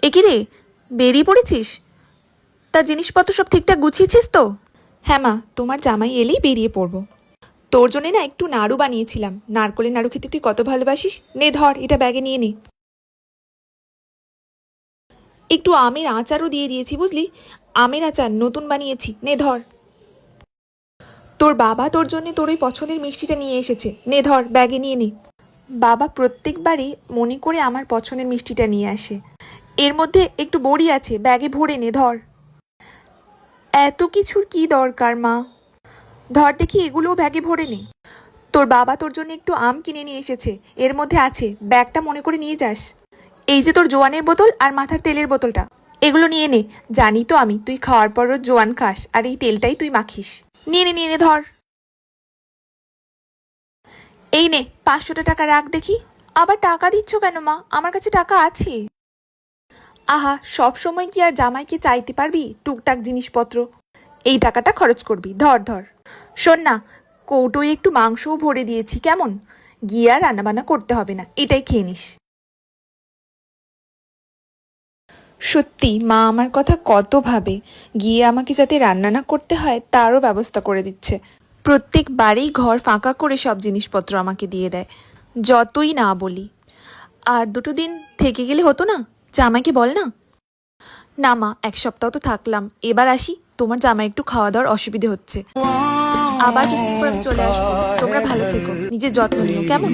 একি রে, বেরিয়ে পড়েছিস? তার জিনিসপত্র সব ঠিকঠাক গুছিয়েছিস তো? হ্যাঁ মা, তোমার জামাই এলেই বেরিয়ে পড়বো। তোর জন্যে না একটু নাড়ু বানিয়েছিলাম, নারকলের নাড়ু খেতে তুই কত ভালোবাসিস। নে ধর, এটা ব্যাগে নিয়ে নে। একটু আমের আচারও দিয়ে দিয়েছি বুঝলি, আমের আচার নতুন বানিয়েছি, নে ধর। তোর বাবা তোর জন্য তোর ওই পছন্দের মিষ্টিটা নিয়ে এসেছে, নে ধর, ব্যাগে নিয়ে নে। বাবা প্রত্যেকবারই মনে করে আমার পছন্দের মিষ্টিটা নিয়ে আসে। এর মধ্যে একটু বড়ি আছে, ব্যাগে ভরে নে ধর। এত কিছুর কি দরকার মা? ধর দেখি, এগুলোও ব্যাগে ভরে নে। তোর বাবা তোর জন্য একটু আম কিনে নিয়ে এসেছে, এর মধ্যে আছে, ব্যাগটা মনে করে নিয়ে যাস। এই যে তোর জোয়ানের বোতল আর মাথার তেলের বোতলটা, এগুলো নিয়ে নে। জানি তো আমি তুই খাওয়ার পর রোজ জোয়ান খাস আর এই তেলটাই তুই মাখিস। নিয়ে নে, নিয়ে নে, ধর। এই নে, 500টা টাকা রাখ দেখি। আবার টাকা দিচ্ছ কেন মা? আমার কাছে টাকা আছে। আহা, সব সময় কি আর জামাইকে চাইতে পারবি টুকটাক জিনিসপত্র? এই টাকাটা খরচ করবি, ধর ধর। শোন না, কৌটোয় একটু মাংসও ভরে দিয়েছি, কেমন? গিয়ে আর রান্নাবান্না করতে হবে না, এটাই খেয়ে নিস। সত্যি মা আমার কথা কত ভাবে, গিয়ে আমাকে যাতে রান্না না করতে হয় তারও ব্যবস্থা করে দিচ্ছে। প্রত্যেকবারেই ঘর ফাঁকা করে সব জিনিসপত্র আমাকে দিয়ে দেয়, যতই না বলি। আর 2 দিন থেকে গেলে হতো না? জামাইকে বল না। না মা, 1 সপ্তাহ তো থাকলাম, এবার আসি, তোমার জামাই একটু খাওয়া দাওয়ার অসুবিধে হচ্ছে। আবার কিছুদিন পর আমি চলে আসবো। তোমরা ভালো থেকো, নিজের যত্ন নিও, কেমন?